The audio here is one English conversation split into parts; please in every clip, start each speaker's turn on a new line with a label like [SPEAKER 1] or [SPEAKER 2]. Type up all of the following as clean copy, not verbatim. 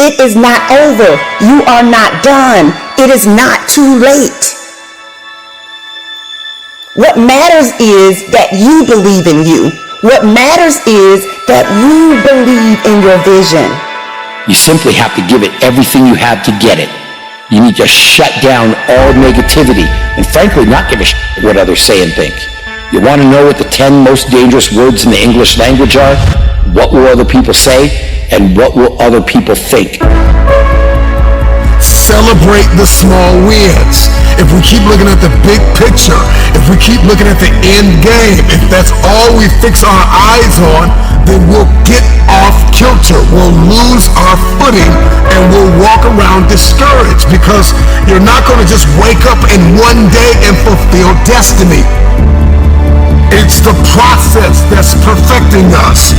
[SPEAKER 1] It is not over. You are not done. It is not too late. What matters is that you believe in you. What matters is that you believe in your vision.
[SPEAKER 2] You simply have to give it everything you have to get it. You need to shut down all negativity and frankly not give a shit what others say and think. You want to know what the 10 most dangerous words in the English language are? What will other people say and what will other people think?
[SPEAKER 3] Celebrate the small wins. If we keep looking at the big picture, if we keep looking at the end game, if that's all we fix our eyes on, then we'll get off kilter. We'll lose our footing and we'll walk around discouraged because you're not going to just wake up in one day and fulfill destiny. It's the process that's perfecting us.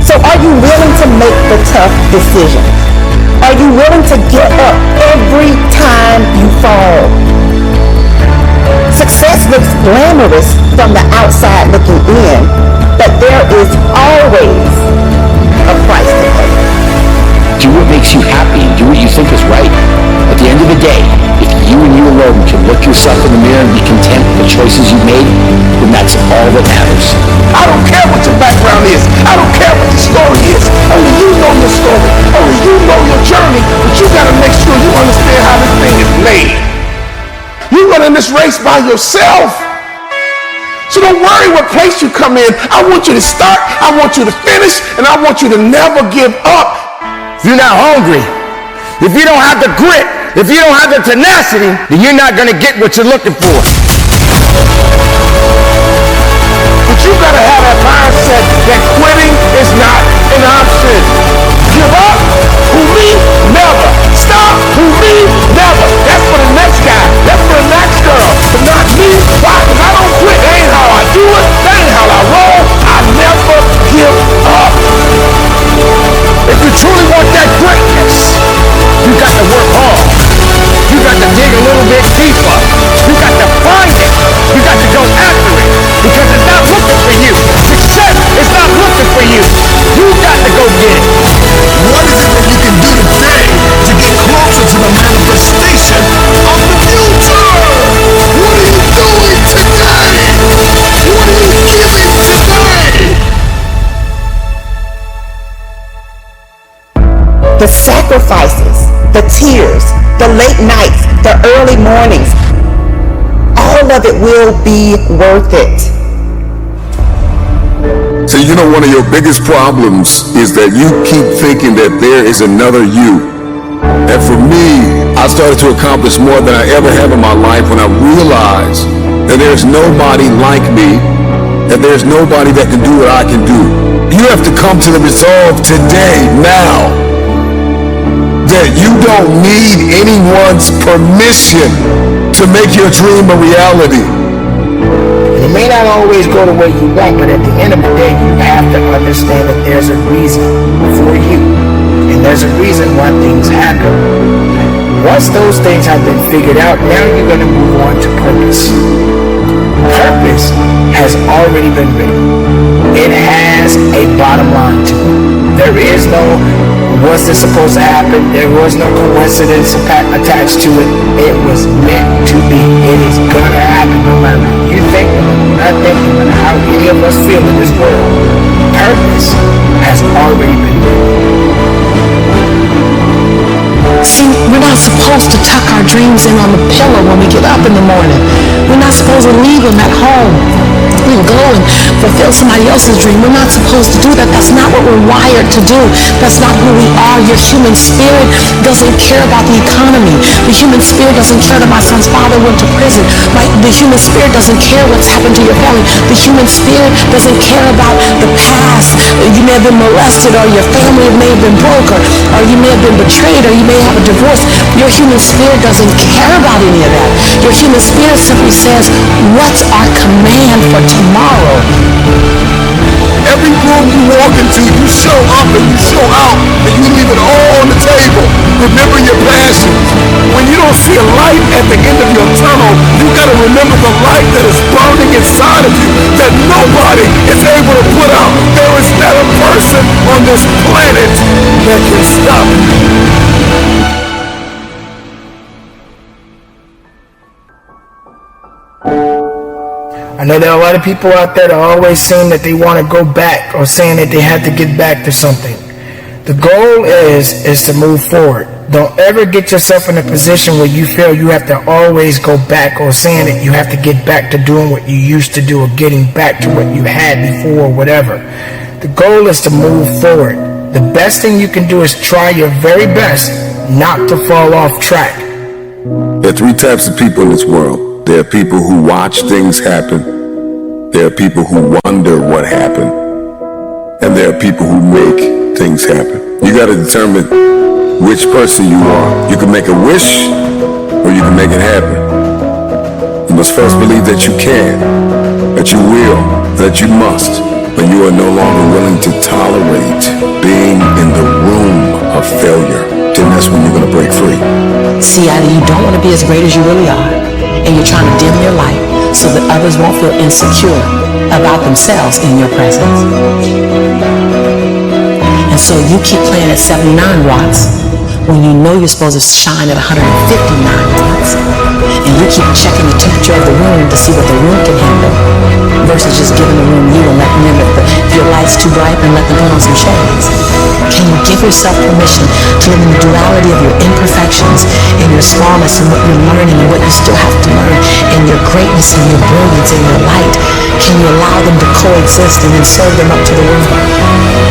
[SPEAKER 1] So are you willing to make the tough decision? Are you willing to get up every time you fall? Success looks glamorous from the outside looking in, but there is always a price to pay.
[SPEAKER 2] Do what makes you happy and do what you think is right. At the end of the day, if you and you alone can look yourself in the mirror and be content with the choices you made, then that's all that matters.
[SPEAKER 3] I don't care what your background is. I don't care what the story is. Only you know your story. Only you know your journey. But you got to make sure you understand how this thing is made. You're running this race by yourself. So don't worry what place you come in. I want you to start, I want you to finish, and I want you to never give up.
[SPEAKER 4] If you're not hungry, if you don't have the grit, if you don't have the tenacity, then you're not going to get what you're looking for.
[SPEAKER 3] But you got to have that mindset that quitting is not an option. Give up? Who me? Never. Stop? Who me? Never. That's for the next guy. That's for the next girl. But not me. Why? Because I don't quit. That ain't how I do it. That ain't how I roll. I never give up. If you truly want that greatness,
[SPEAKER 4] You got to work hard. You got to dig a little bit deeper. You got to find it. You got to go after it because it's not looking for you. Success is not looking for you. You got to go get it.
[SPEAKER 3] what is it that you can do today to get closer to the manifestation of the future? What are you doing today? What are you giving today?
[SPEAKER 1] The sacrifices, the tears, the late nights, the early mornings, all of it will be worth it.
[SPEAKER 3] So you know one of your biggest problems is that you keep thinking that there is another you. And for me, I started to accomplish more than I ever have in my life when I realized that there's nobody like me and there's nobody that can do what I can do. You have to come to the resolve today, now, that you don't need anyone's permission to make your dream a reality.
[SPEAKER 5] It may not always go the way you want, but at the end of the day, you have to understand that there's a reason for you, and there's a reason why things happen. Once those things have been figured out, now you're going to move on to purpose. Purpose has already been written. It has a bottom line to it. There is no, was this supposed to happen? There was no coincidence attached to it. It was meant to be. It is gonna happen no matter what you think, no matter what I think, no matter how any of us feel in this world. Purpose has already been written.
[SPEAKER 6] See, we're not supposed to tuck our dreams in on the pillow when we get up in the morning. We're not supposed to leave them at home and go and fulfill somebody else's dream. We're not supposed to do that. That's not what we're wired to do. That's not who we are. Your human spirit doesn't care about the economy. The human spirit doesn't care that my son's father went to prison. The human spirit doesn't care what's happened to your family. The human spirit doesn't care about the past. You may have been molested, or your family may have been broke, or you may have been betrayed, or you may have a divorce. Your human spirit doesn't care about any of that. Your human spirit simply says, what's our command for tomorrow?
[SPEAKER 3] Every room you walk into, you show up and you show out, and you leave it all on the table. Remember your passions. When you don't see a light at the end of your tunnel, you gotta remember the light that is burning inside of you that nobody is able to put out. There is not a person on this planet that can stop it.
[SPEAKER 5] I know there are a lot of people out there that are always saying that they want to go back or saying that they have to get back to something. The goal is to move forward. Don't ever get yourself in a position where you feel you have to always go back or saying that you have to get back to doing what you used to do or getting back to what you had before or whatever. The goal is to move forward. The best thing you can do is try your very best not to fall off track.
[SPEAKER 3] There are three types of people in this world. There are people who watch things happen. There are people who wonder what happened. And there are people who make things happen. You got to determine which person you are. You can make a wish or you can make it happen. You must first believe that you can, that you will, that you must. But you are no longer willing to tolerate being in the room of failure. Then that's when you're going to break free.
[SPEAKER 6] See, either you don't want to be as great as you really are, and you're trying to dim your light so that others won't feel insecure about themselves in your presence. And so you keep playing at 79 watts when you know you're supposed to shine at 159 watts. And you keep checking the temperature of the room to see what the room can handle versus just giving the room you and letting them, if your light's too bright, then let them put on some shades. Can you give yourself permission to live in the duality of your imperfections and your smallness and what you're learning and what you still have to learn and your greatness and your brilliance and your light? Can you allow them to coexist and then serve them up to the world?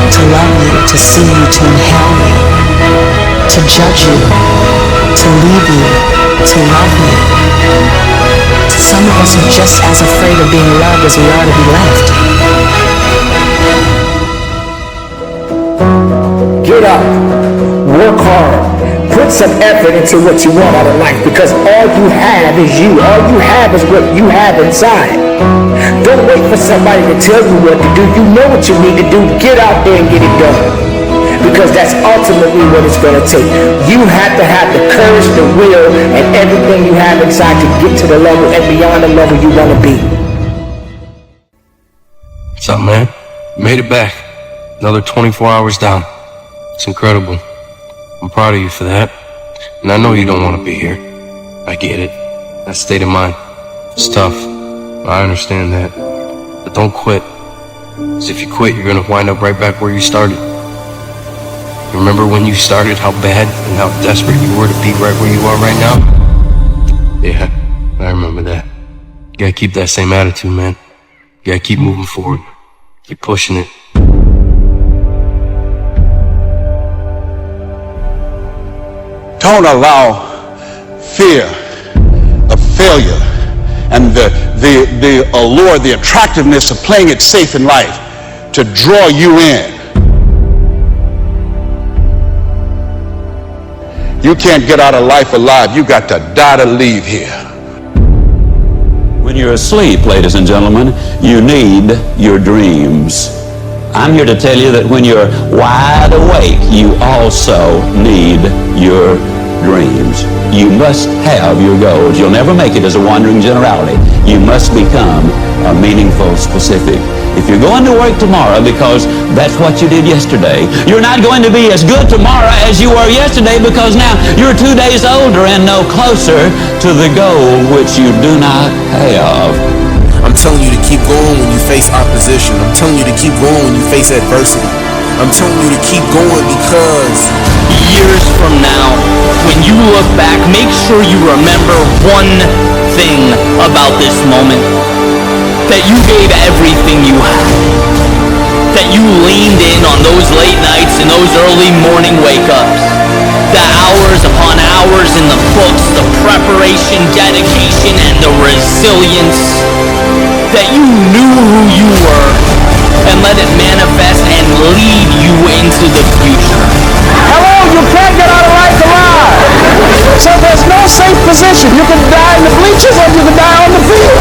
[SPEAKER 6] To love you, to see you, to inhale you, to judge you, to leave you, to love you. Some of us are just as afraid of being loved as we are to be left.
[SPEAKER 5] Get up, work hard, put some effort into what you want out of life, because all you have is you. All you have is what you have inside. Don't wait for somebody to tell you what to do. You know what you need to do. Get out there and get it done. Because that's ultimately what it's going to take. You have to have the courage, the will, and everything you have inside to get to the level and beyond the level you want to be.
[SPEAKER 7] What's up, man? Made it back. Another 24 hours down. It's incredible. I'm proud of you for that. And I know you don't want to be here. I get it. That state of mind. It's tough. I understand that. But don't quit. Because if you quit, you're going to wind up right back where you started. Remember when you started, how bad and how desperate you were to be right where you are right now? Yeah, I remember that. You gotta keep that same attitude, man. You gotta keep moving forward. Keep pushing it.
[SPEAKER 8] Don't allow fear of failure and the allure, the attractiveness of playing it safe in life to draw you in. You can't get out of life alive. You got to die to leave here.
[SPEAKER 9] When you're asleep, ladies and gentlemen, you need your dreams. I'm here to tell you that when you're wide awake, you also need your dreams. You must have your goals. You'll never make it as a wandering generality. You must become a meaningful specific. If you're going to work tomorrow because that's what you did yesterday, you're not going to be as good tomorrow as you were yesterday, because now you're 2 days older and no closer to the goal which you do not have.
[SPEAKER 10] I'm telling you to keep going when you face opposition. I'm telling you to keep going when you face adversity. I'm telling you to keep going because
[SPEAKER 11] years from now, when you look back, make sure you remember one thing about this moment. That you gave everything you had. That you leaned in on those late nights and those early morning wake-ups. The hours upon hours in the books, the preparation, dedication, and the resilience. That you knew who you were and let it manifest and lead you into the future.
[SPEAKER 4] Hello, you can't get out of life alive. So there's no safe position. You can die in the bleachers or you can die on the field.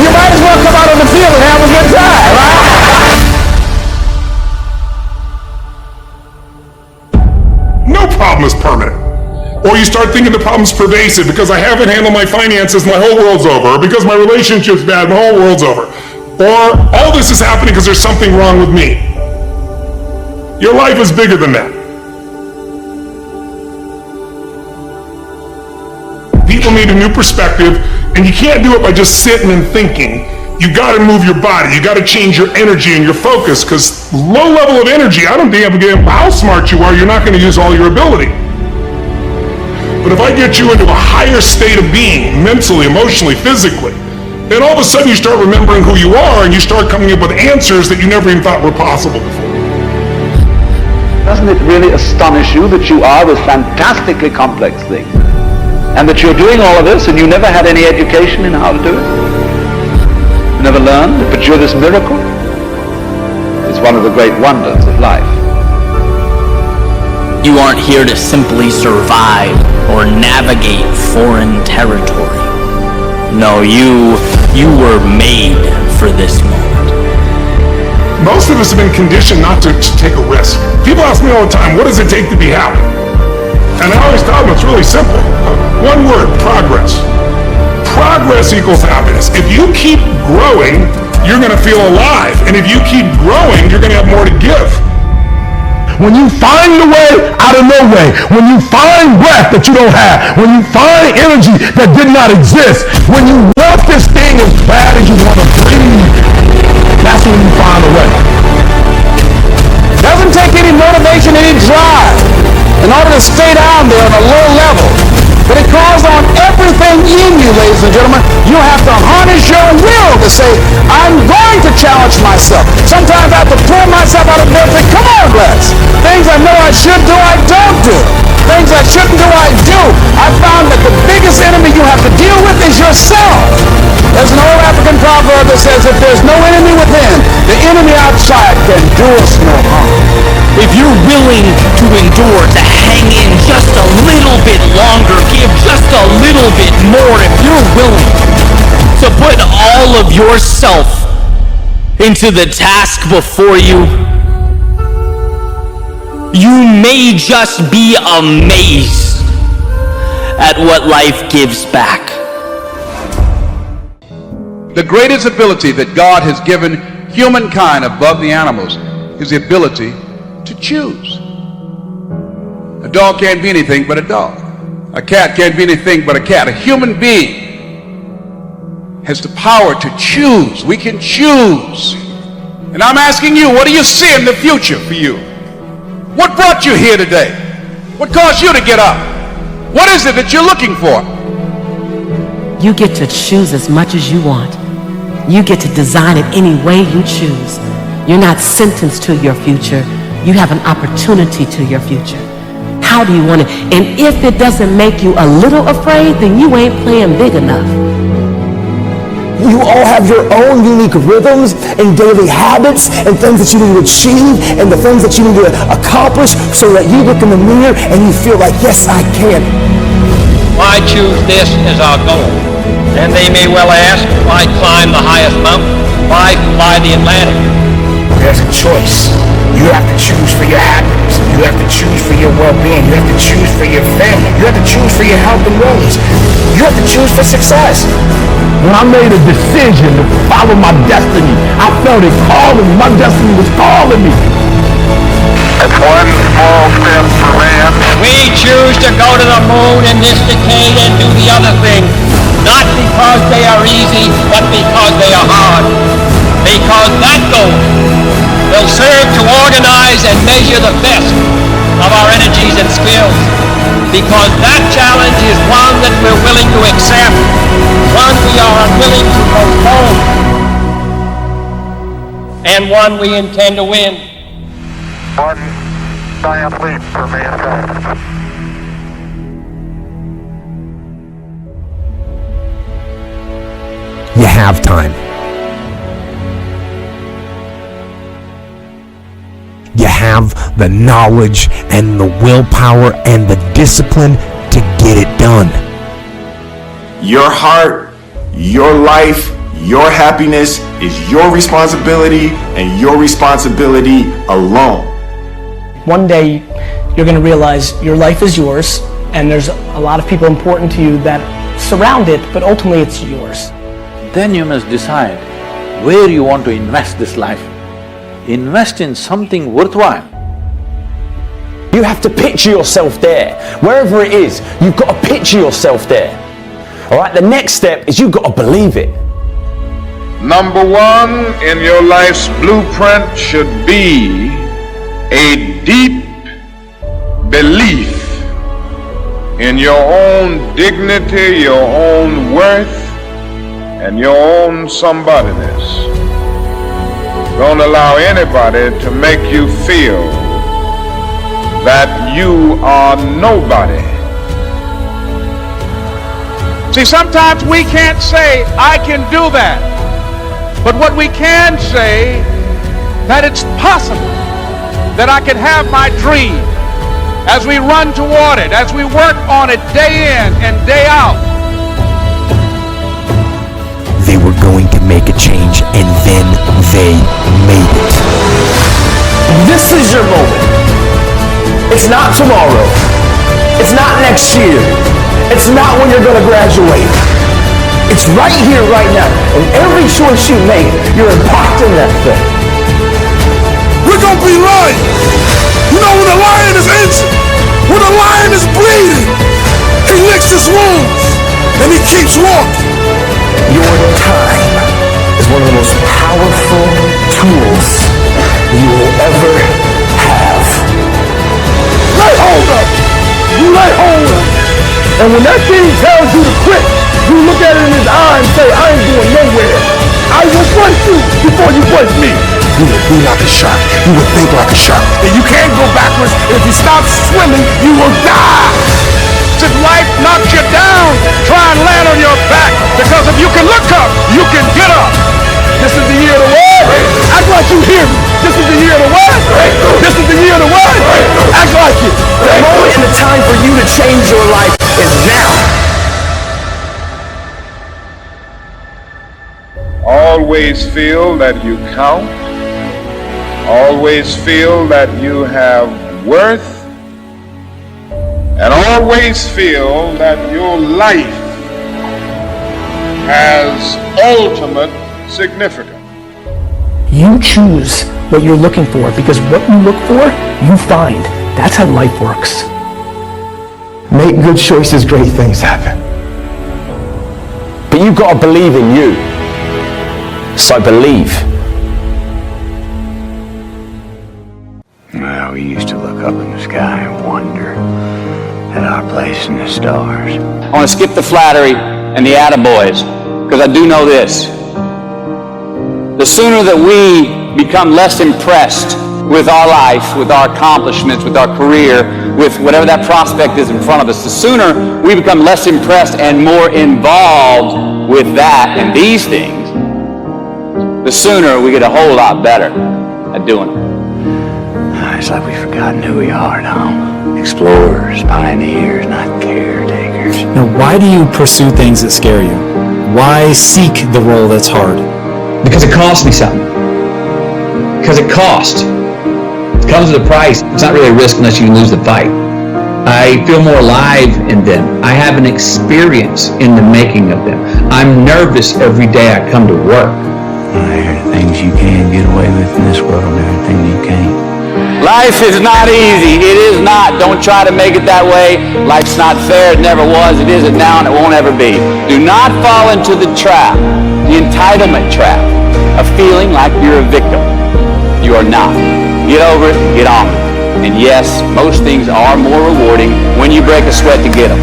[SPEAKER 4] You might as well come out on the field and have a good time, right?
[SPEAKER 3] No problem is permanent.
[SPEAKER 12] Or you start thinking the problem's pervasive. Because I haven't handled my finances, my whole world's over. Or because my relationship's bad, my whole world's over. Or all this is happening because there's something wrong with me. Your life is bigger than that. People need a new perspective, and you can't do it by just sitting and thinking. You gotta move your body, you gotta change your energy and your focus, because low level of energy, I don't give a how smart you are, you're not gonna use all your ability. But if I get you into a higher state of being, mentally, emotionally, physically, then all of a sudden you start remembering who you are and you start coming up with answers that you never even thought were possible before.
[SPEAKER 13] Doesn't it really astonish you that you are this fantastically complex thing? And that you're doing all of this and you never had any education in how to do it? You never learned, but you're this miracle? It's one of the great wonders of life.
[SPEAKER 11] You aren't here to simply survive or navigate foreign territory. No, you were made for this moment.
[SPEAKER 12] Most of us have been conditioned not to take a risk. People ask me all the time, what does it take to be happy? And I always tell them it's really simple. One word, progress. Progress equals happiness. If you keep growing, you're going to feel alive. And if you keep growing, you're going to have more to give.
[SPEAKER 4] When you find the way out of no way, when you find breath that you don't have, when you find energy that did not exist, when you want this thing as bad as you want to breathe, that's when you find a way. It doesn't take any motivation, any drive in order to stay down there on a low level. But it calls on everything in you, ladies and gentlemen. You have to harness your will to say, I'm going to challenge myself. Sometimes I have to pull myself out of bed and say, come on, Bless. Things I know I should do, I don't do. Things I shouldn't do, I do. I found that the biggest enemy you have to deal with is yourself. There's an old African proverb that says, if there's no enemy within, the enemy outside can do us no harm.
[SPEAKER 11] If you're willing to endure, to hang in just a little bit longer, give just a little bit more, if you're willing to put all of yourself into the task before you, you may just be amazed at what life gives back.
[SPEAKER 8] The greatest ability that God has given humankind above the animals is the ability to choose. A dog can't be anything but a dog. A cat can't be anything but a cat. A human being has the power to choose. We can choose. And I'm asking you, what do you see in the future for you? What brought you here today? What caused you to get up? What is it that you're looking for?
[SPEAKER 14] You get to choose as much as you want. You get to design it any way you choose. You're not sentenced to your future. You have an opportunity to your future. How do you want it? And if it doesn't make you a little afraid, then you ain't playing big enough.
[SPEAKER 5] You all have your own unique rhythms and daily habits and things that you need to achieve and the things that you need to accomplish so that you look in the mirror and you feel like, yes, I can.
[SPEAKER 15] Why choose this as our goal? And they may well ask, why climb the highest mountain? Why fly the Atlantic?
[SPEAKER 5] There's a choice. You have to choose for your happiness. You have to choose for your well-being. You have to choose for your family. You have to choose for your health and wellness. You have to choose for success.
[SPEAKER 4] When I made a decision to follow my destiny, I felt it calling me. My destiny was calling me.
[SPEAKER 16] It's one small step for man.
[SPEAKER 15] We choose to go to the moon in this decade and do the other thing, not because they are easy, but because they are hard. Because that goal will serve to organize and measure the best of our energies and skills. Because that challenge is one that we're willing to accept, one we are unwilling to postpone, and one we intend to win.
[SPEAKER 16] One giant leap for mankind.
[SPEAKER 4] You have time. You have the knowledge and the willpower and the discipline to get it done.
[SPEAKER 17] Your heart, your life, your happiness is your responsibility and your responsibility alone.
[SPEAKER 18] One day you're going to realize your life is yours, and there's a lot of people important to you that surround it, but ultimately it's yours.
[SPEAKER 19] Then you must decide where you want to invest this life. Invest in something worthwhile.
[SPEAKER 4] You have to picture yourself there. Wherever it is, you've got to picture yourself there. All right, the next step is you've got to believe it.
[SPEAKER 16] Number one in your life's blueprint should be a deep belief in your own dignity, your own worth, and your own somebodyness. Don't allow anybody to make you feel that you are nobody.
[SPEAKER 15] See, sometimes we can't say, I can do that. But what we can say, that it's possible that I can have my dream as we run toward it, as we work on it day in and day out.
[SPEAKER 20] They were going to make a change, and then they made it.
[SPEAKER 4] This is your moment. It's not tomorrow. It's not next year. It's not when you're going to graduate. It's right here, right now. And every choice you make, you're impacting that thing.
[SPEAKER 3] We're gonna be lions. You know when a lion is injured, when a lion is bleeding, he licks his wounds and he keeps walking.
[SPEAKER 4] Your time is one of the most powerful tools you will ever have.
[SPEAKER 3] Lay hold of it. You lay hold of it.
[SPEAKER 4] And when that thing tells you to quit, you look at it in his eye and say, I ain't going nowhere. I will punch you before you punch me.
[SPEAKER 3] You will be like a shark. You will think like a shark. And you can't go backwards. If you stop swimming, you will die.
[SPEAKER 15] If life knocks you down, try and land on your back. Because if you can look up, you can get up.
[SPEAKER 4] This is the year of the what? Act like you hear me. This is the year of the what? This is the year of the what? Act like it. The moment and the time for you to change your life is now.
[SPEAKER 16] Always feel that you count. Always feel that you have worth. And always feel that your life has ultimate significance.
[SPEAKER 18] You choose what you're looking for, because what you look for, you find. That's how life works.
[SPEAKER 4] Make good choices, great things happen. But you've got to believe in you. So believe.
[SPEAKER 21] Well, we used to look up in the sky and wonder at our place in the stars.
[SPEAKER 15] I want to skip the flattery and the attaboys, because I do know this. The sooner that we become less impressed with our life, with our accomplishments, with our career, with whatever that prospect is in front of us, the sooner we become less impressed and more involved with that and these things, the sooner we get a whole lot better at doing it.
[SPEAKER 21] It's like we've forgotten who we are now. Explorers, pioneers, not caretakers.
[SPEAKER 22] Now, why do you pursue things that scare you? Why seek the role that's hard?
[SPEAKER 23] Because it costs me something. Because it costs. It comes with a price. It's not really a risk unless you lose the fight. I feel more alive in them. I have an experience in the making of them. I'm nervous every day I come to work.
[SPEAKER 21] There are things you can get away with in this world, and there are things you can't.
[SPEAKER 15] Life is not easy. It is not. Don't try to make it that way. Life's not fair. It never was. It isn't now, and it won't ever be. Do not fall into the trap, the entitlement trap, of feeling like you're a victim. You are not. Get over it. Get on it. And yes, most things are more rewarding when you break a sweat to get them.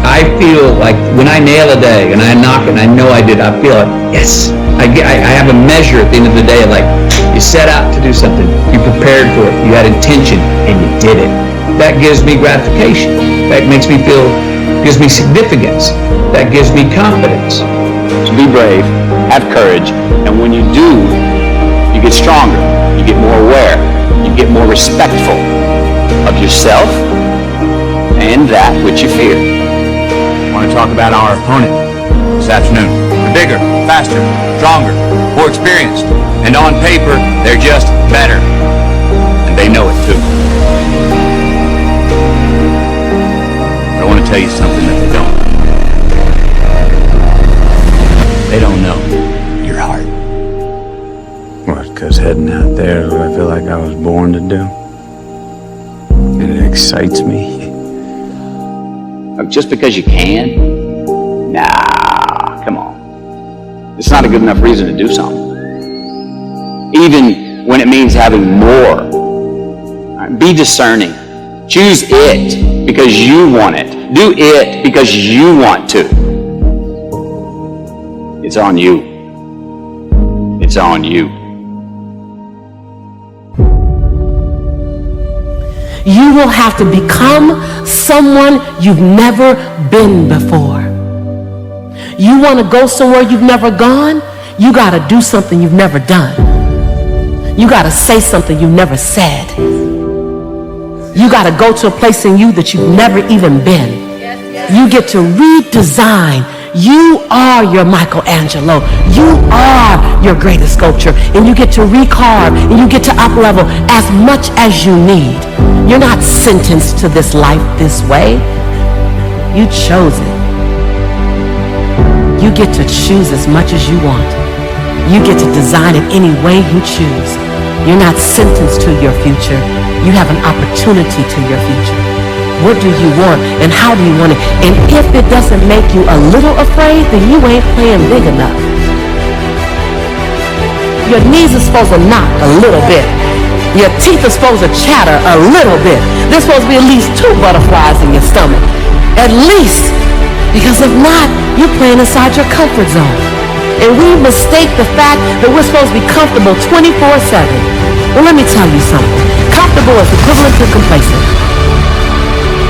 [SPEAKER 23] I feel like when I nail a day and I knock it and I know I did, I feel like, yes. I have a measure at the end of the day, like you set out to do something, you prepared for it, you had intention, and you did it. That gives me gratification. That makes me feel, gives me significance. That gives me confidence.
[SPEAKER 15] So be brave, have courage, and when you do, you get stronger, you get more aware, you get more respectful of yourself and that which you fear.
[SPEAKER 24] I want to talk about our opponent this afternoon. They're bigger, faster, stronger, more experienced, and on paper, they're just better. And they know it too. tell you something that they don't. They don't know your heart.
[SPEAKER 21] What, because heading out there is what I feel like I was born to do? And it excites me. Just because you can? Nah, come on. It's not a good enough reason to do something. Even when it means having more. Be discerning. Choose it because you want it. Do it because you want to. It's on you. It's on you.
[SPEAKER 14] You will have to become someone you've never been before. You want to go somewhere you've never gone? You got to do something you've never done. You got to say something you've never said. You got to go to a place in you that you've never even been. You get to redesign. You are your Michelangelo. You are your greatest sculpture. And you get to recarve and you get to up-level as much as you need. You're not sentenced to this life this way. You chose it. You get to choose as much as you want. You get to design it any way you choose. You're not sentenced to your future. You have an opportunity to your future. What do you want and how do you want it? And if it doesn't make you a little afraid, then you ain't playing big enough. Your knees are supposed to knock a little bit. Your teeth are supposed to chatter a little bit. There's supposed to be at least 2 butterflies in your stomach. At least. Because if not, you're playing inside your comfort zone. And we mistake the fact that we're supposed to be comfortable 24/7. Well, let me tell you something. Comfortable is equivalent to complacent.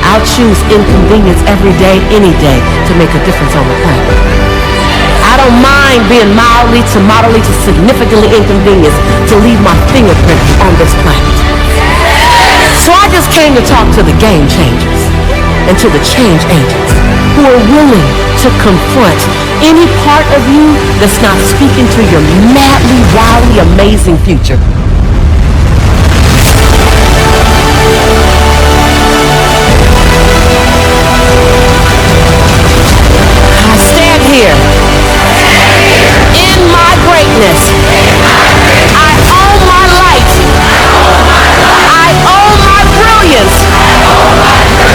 [SPEAKER 14] I'll choose inconvenience every day, any day, to make a difference on the planet. I don't mind being mildly to moderately to significantly inconvenienced to leave my fingerprint on this planet. So I just came to talk to the game changers and to the change agents who are willing to confront any part of you that's not speaking to your madly, wildly amazing future. I stand here in my greatness. I own my light. I own my brilliance.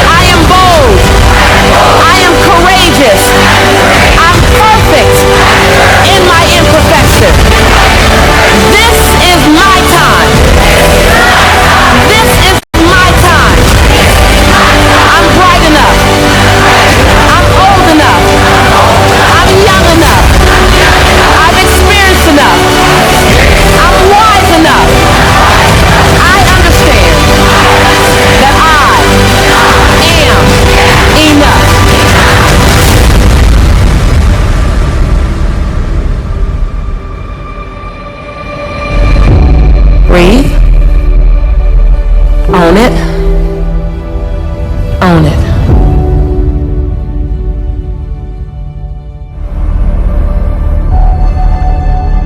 [SPEAKER 14] I am bold. I am courageous. I'm perfect in my imperfection. This is my time. This is my time. I'm bright enough. I'm old enough. I'm young enough. I've experienced enough. I'm wise enough. I understand that I am enough. Breathe. Own it. Own it.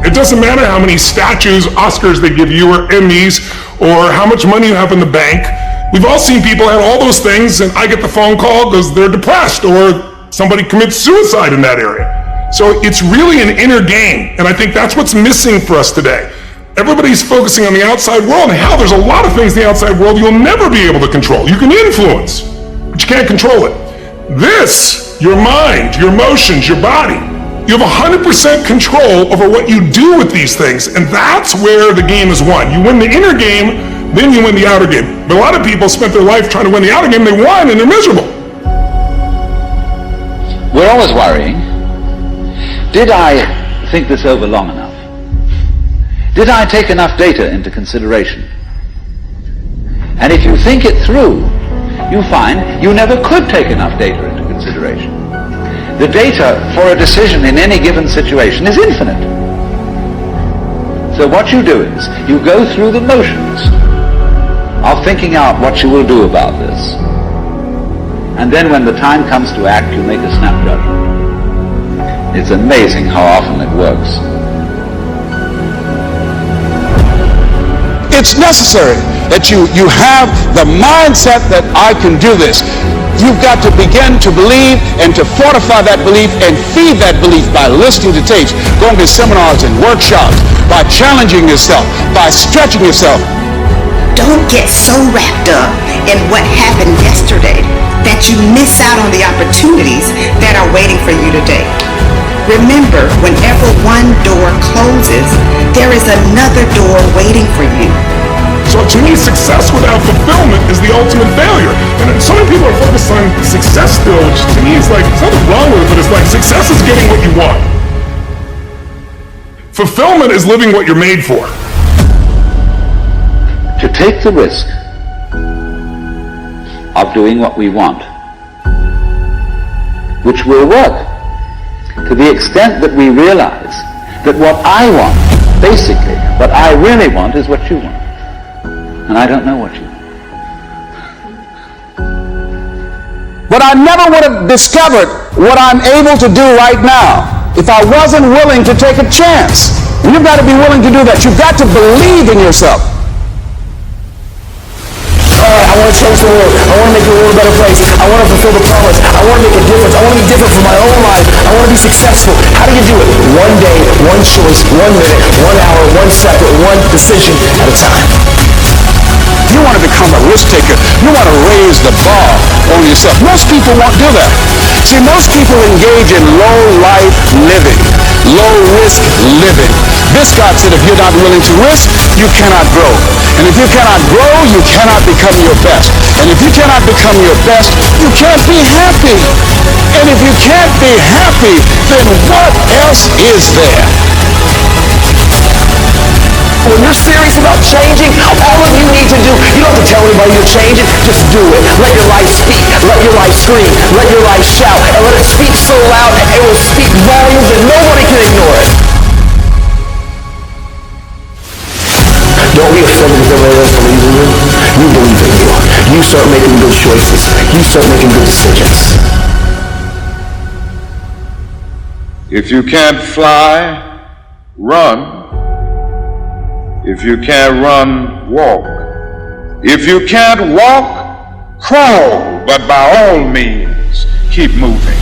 [SPEAKER 12] It doesn't matter how many statues, Oscars they give you, or Emmys, or how much money you have in the bank. We've all seen people have all those things, and I get the phone call because they're depressed, or somebody commits suicide in that area. So it's really an inner game, and I think that's what's missing for us today. Everybody's focusing on the outside world, and hell, there's a lot of things in the outside world you'll never be able to control. You can influence, but you can't control it. This, your mind, your emotions, your body, you have 100% control over what you do with these things, and that's where the game is won. You win the inner game, then you win the outer game. But a lot of people spent their life trying to win the outer game, they won, and they're miserable.
[SPEAKER 13] We're always worrying. Did I think this over long enough? Did I take enough data into consideration? And if you think it through, you find you never could take enough data into consideration. The data for a decision in any given situation is infinite. So what you do is, you go through the motions of thinking out what you will do about this. And then when the time comes to act, you make a snap judgment. It's amazing how often it works.
[SPEAKER 8] It's necessary that you have the mindset that I can do this. You've got to begin to believe and to fortify that belief and feed that belief by listening to tapes, going to seminars and workshops, by challenging yourself, by stretching yourself.
[SPEAKER 1] Don't get so wrapped up in what happened yesterday that you miss out on the opportunities that are waiting for you today. Remember, whenever one door closes, there is another door waiting for you.
[SPEAKER 12] So to me, success without fulfillment is the ultimate failure. And so many people are focused on success still, which to me is like, there's nothing wrong with it, but it's like success is getting what you want. Fulfillment is living what you're made for.
[SPEAKER 13] To take the risk of doing what we want, which will work to the extent that we realize that what I want, basically, what I really want is what you want. And I don't know what you want.
[SPEAKER 8] But I never would have discovered what I'm able to do right now if I wasn't willing to take a chance. And you've got to be willing to do that. You've got to believe in yourself.
[SPEAKER 18] I want to change the world. I want to make the world a better place. I want to fulfill the promise. I want to make a difference. I want to be different for my own life. I want to be successful. How do you do it? One day, one choice, 1 minute, 1 hour, one second, one decision at a time.
[SPEAKER 8] You want to become a risk taker. You want to raise the bar on yourself. Most people won't do that. See, most people engage in low life living, low risk living. This God said if you're not willing to risk, you cannot grow. And if you cannot grow, you cannot become your best. And if you cannot become your best, you can't be happy. And if you can't be happy, then what else is there?
[SPEAKER 18] When you're serious about changing, all of you need to do, you don't have to tell anybody you're changing, just do it. Let your life speak, let your life scream, let your life shout, and let it speak so loud that it will speak volumes that nobody can ignore it. Don't be afraid of everybody else believes in you. You believe in you. You start making good choices. You start making good decisions.
[SPEAKER 16] If you can't fly, run. If you can't run, walk. If you can't walk, crawl. But by all means, keep moving.